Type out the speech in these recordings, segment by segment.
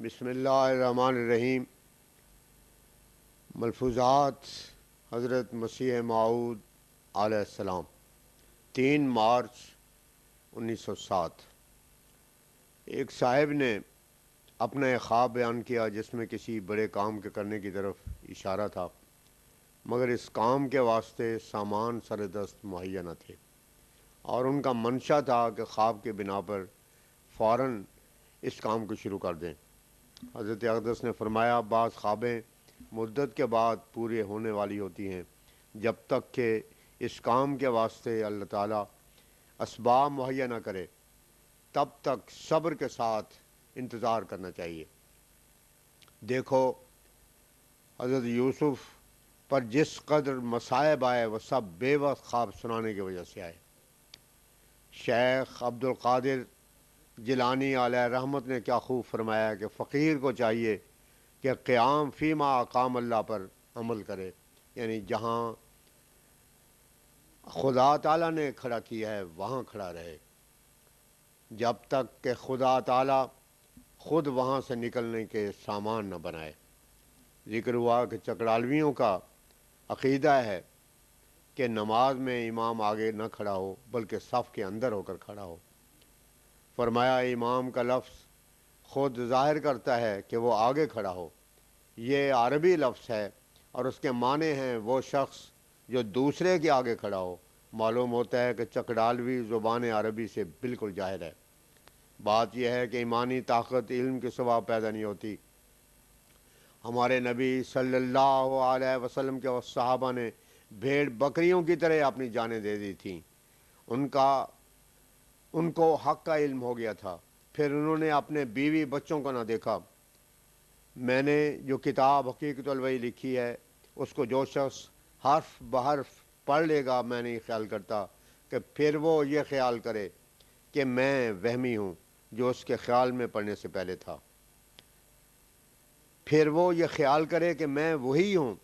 بسم اللہ الرحمن الرحیم۔ ملفوظات حضرت مسیح موعود علیہ السلام 3 مارچ 1907۔ ایک صاحب نے اپنا ایک خواب بیان کیا جس میں کسی بڑے کام کے کرنے کی طرف اشارہ تھا، مگر اس کام کے واسطے سامان سر دست مہیا نہ تھے، اور ان کا منشا تھا کہ خواب کے بنا پر فوراً اس کام کو شروع کر دیں۔ حضرت اقدس نے فرمایا، بعض خوابیں مدت کے بعد پورے ہونے والی ہوتی ہیں، جب تک کہ اس کام کے واسطے اللہ تعالیٰ اسباب مہیا نہ کرے تب تک صبر کے ساتھ انتظار کرنا چاہیے۔ دیکھو حضرت یوسف پر جس قدر مصائب آئے وہ سب بے وقت خواب سنانے کی وجہ سے آئے۔ شیخ عبد القادر جیلانی علیہ رحمت نے کیا خوب فرمایا کہ فقیر کو چاہیے کہ قیام فیما اقام اللہ پر عمل کرے، یعنی جہاں خدا تعالیٰ نے کھڑا کیا ہے وہاں کھڑا رہے، جب تک کہ خدا تعالیٰ خود وہاں سے نکلنے کے سامان نہ بنائے۔ ذکر ہوا کہ چکڑالویوں کا عقیدہ ہے کہ نماز میں امام آگے نہ کھڑا ہو بلکہ صف کے اندر ہو کر کھڑا ہو۔ فرمایا امام کا لفظ خود ظاہر کرتا ہے کہ وہ آگے کھڑا ہو، یہ عربی لفظ ہے اور اس کے معنی ہیں وہ شخص جو دوسرے کے آگے کھڑا ہو۔ معلوم ہوتا ہے کہ چکڑالوی زبان عربی سے بالکل جاہل ہے۔ بات یہ ہے کہ ایمانی طاقت علم کے سوا پیدا نہیں ہوتی۔ ہمارے نبی صلی اللہ علیہ وسلم کے صحابہ نے بھیڑ بکریوں کی طرح اپنی جانیں دے دی تھیں۔ ان کو حق کا علم ہو گیا تھا، پھر انہوں نے اپنے بیوی بچوں کو نہ دیکھا۔ میں نے جو کتاب حقیقت الوحی لکھی ہے اس کو جو شخص حرف بحرف پڑھ لے گا، میں نہیں خیال کرتا کہ پھر وہ یہ خیال کرے کہ میں وہمی ہوں جو اس کے خیال میں پڑھنے سے پہلے تھا، پھر وہ یہ خیال کرے کہ میں وہی ہوں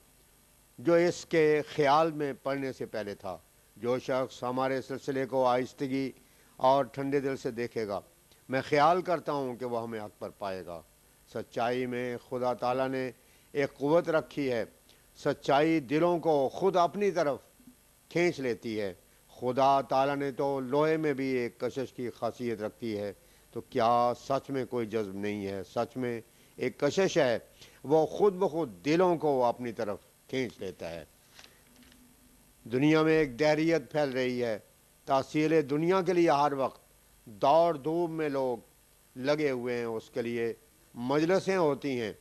جو اس کے خیال میں پڑھنے سے پہلے تھا۔ جو شخص ہمارے سلسلے کو آہستگی اور ٹھنڈے دل سے دیکھے گا، میں خیال کرتا ہوں کہ وہ ہمیں حق پر پائے گا۔ سچائی میں خدا تعالیٰ نے ایک قوت رکھی ہے، سچائی دلوں کو خود اپنی طرف کھینچ لیتی ہے۔ خدا تعالیٰ نے تو لوہے میں بھی ایک کشش کی خاصیت رکھی ہے، تو کیا سچ میں کوئی جذب نہیں ہے؟ سچ میں ایک کشش ہے، وہ خود بخود دلوں کو اپنی طرف کھینچ لیتا ہے۔ دنیا میں ایک دہریت پھیل رہی ہے، تحصیل دنیا کے لیے ہر وقت دوڑ دھوپ میں لوگ لگے ہوئے ہیں، اس کے لیے مجلسیں ہوتی ہیں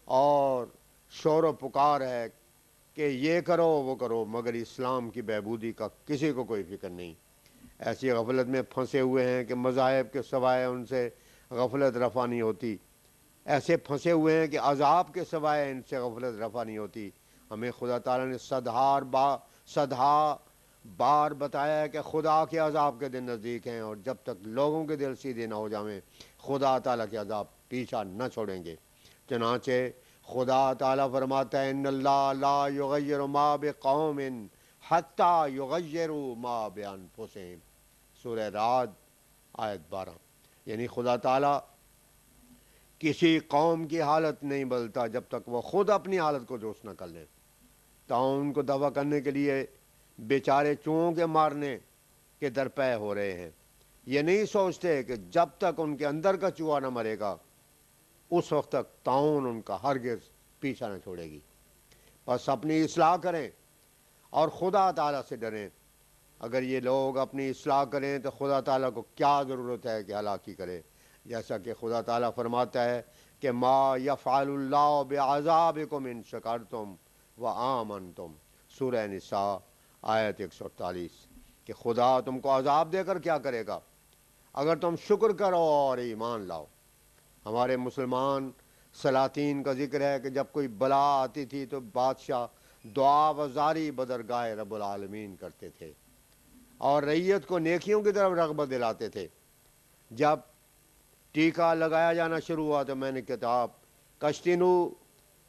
اور شور و پکار ہے کہ یہ کرو وہ کرو، مگر اسلام کی بہبودی کا کسی کو کوئی فکر نہیں۔ ایسی غفلت میں پھنسے ہوئے ہیں کہ مذاہب کے سوائے ان سے غفلت رفع نہیں ہوتی، ایسے پھنسے ہوئے ہیں کہ عذاب کے سوائے ان سے غفلت رفع نہیں ہوتی۔ ہمیں خدا تعالیٰ نے صدہا بار بتایا ہے کہ خدا کے عذاب کے دن نزدیک ہیں، اور جب تک لوگوں کے دل سیدھے نہ ہو جائیں خدا تعالیٰ کے عذاب پیچھا نہ چھوڑیں گے۔ چنانچہ خدا تعالیٰ فرماتا ہے، ان اللہ لا یغیر ما بقوم حتی یغیروا ما بانفسہم، سورہ رعد آیت 12۔ یعنی خدا تعالیٰ کسی قوم کی حالت نہیں بدلتا جب تک وہ خود اپنی حالت کو درست نہ کر لیں۔ تعاون کو دفع کرنے کے لیے بیچارے چوہوں کے مارنے کے درپے ہو رہے ہیں، یہ نہیں سوچتے کہ جب تک ان کے اندر کا چوہا نہ مرے گا اس وقت تک تعاون ان کا ہرگز پیچھا نہ چھوڑے گی۔ بس اپنی اصلاح کریں اور خدا تعالیٰ سے ڈریں۔ اگر یہ لوگ اپنی اصلاح کریں تو خدا تعالیٰ کو کیا ضرورت ہے کہ ہلاکی کرے؟ جیسا کہ خدا تعالیٰ فرماتا ہے کہ ما یفعل اللہ بعذابکم ان شکرتم وآمنتم، سورہ نساء آیت 148، کہ خدا تم کو عذاب دے کر کیا کرے گا اگر تم شکر کرو اور ایمان لاؤ۔ ہمارے مسلمان سلاطین کا ذکر ہے کہ جب کوئی بلا آتی تھی تو بادشاہ دعا و زاری بدرگاہ رب العالمین کرتے تھے اور رعیت کو نیکیوں کی طرف رغبت دلاتے تھے۔ جب ٹیکہ لگایا جانا شروع ہوا تو میں نے کتاب کشتی نو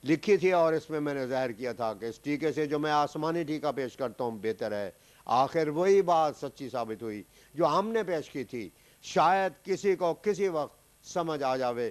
لکھی تھی اور اس میں میں نے ظاہر کیا تھا کہ اس ٹیکے سے جو میں آسمانی ٹیکہ پیش کرتا ہوں بہتر ہے۔ آخر وہی بات سچی ثابت ہوئی جو ہم نے پیش کی تھی۔ شاید کسی کو کسی وقت سمجھ آ جاوے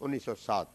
1907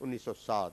1907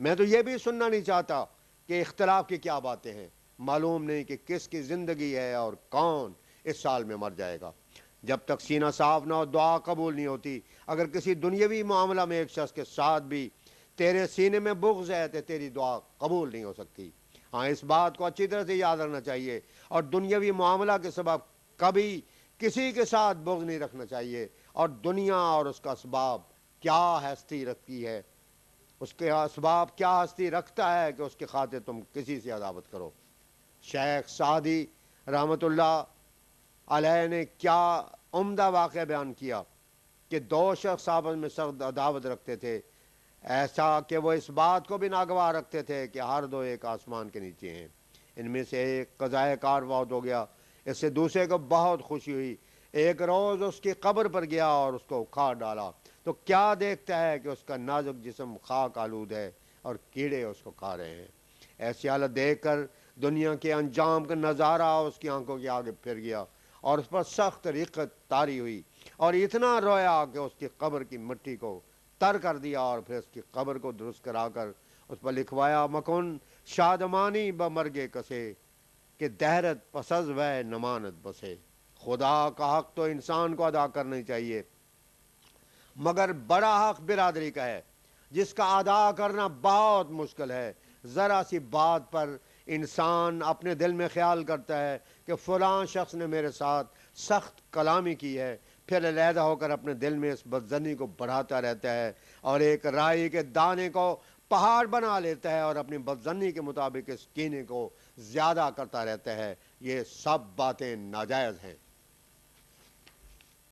میں تو یہ بھی سننا نہیں چاہتا کہ اختلاف کی کیا باتیں ہیں، معلوم نہیں کہ کس کی زندگی ہے اور کون اس سال میں مر جائے گا۔ جب تک سینہ صاف نہ ہو دعا قبول نہیں ہوتی۔ اگر کسی دنیاوی معاملہ میں ایک شخص کے ساتھ بھی تیرے سینے میں بغض ہے تو تیری دعا قبول نہیں ہو سکتی۔ ہاں، اس بات کو اچھی طرح سے یاد رکھنا چاہیے، اور دنیاوی معاملہ کے سبب کبھی کسی کے ساتھ بغض نہیں رکھنا چاہیے۔ اور دنیا اور اس کا اسباب کیا ہستی رکھتی ہے، اس کے اسباب کیا ہستی رکھتا ہے کہ اس کے خاطر تم کسی سے عداوت کرو۔ شیخ سعدی رحمۃ اللہ علیہ نے کیا عمدہ واقعہ بیان کیا کہ دو شخص آپس میں سخت عداوت رکھتے تھے، ایسا کہ وہ اس بات کو بھی ناگواہ رکھتے تھے کہ ہر دو ایک آسمان کے نیچے ہیں۔ ان میں سے ایک قضائے کار فوت ہو گیا، اس سے دوسرے کو بہت خوشی ہوئی۔ ایک روز اس کی قبر پر گیا اور اس کو اکھاڑ ڈالا تو کیا دیکھتا ہے کہ اس کا نازک جسم خاک آلود ہے اور کیڑے اس کو کھا رہے ہیں۔ ایسی حالت دیکھ کر دنیا کے انجام کا نظارہ اس کی آنکھوں کے آگے پھر گیا اور اس پر سخت رقت طاری ہوئی، اور اتنا رویا کہ اس کی قبر کی مٹی کو تر کر دیا، اور پھر اس کی قبر کو درست کرا کر اس پر لکھوایا مکن شادمانی بمرگے کسے کہ دہرت پسز و نمانت بسے۔ خدا کا حق تو انسان کو ادا کرنا چاہیے، مگر بڑا حق برادری کا ہے جس کا ادا کرنا بہت مشکل ہے۔ ذرا سی بات پر انسان اپنے دل میں خیال کرتا ہے کہ فلاں شخص نے میرے ساتھ سخت کلامی کی ہے، پھر علیحدہ ہو کر اپنے دل میں اس بدظنی کو بڑھاتا رہتا ہے اور ایک رائی کے دانے کو پہاڑ بنا لیتا ہے اور اپنی بدظنی کے مطابق اس کینے کو زیادہ کرتا رہتا ہے۔ یہ سب باتیں ناجائز ہیں۔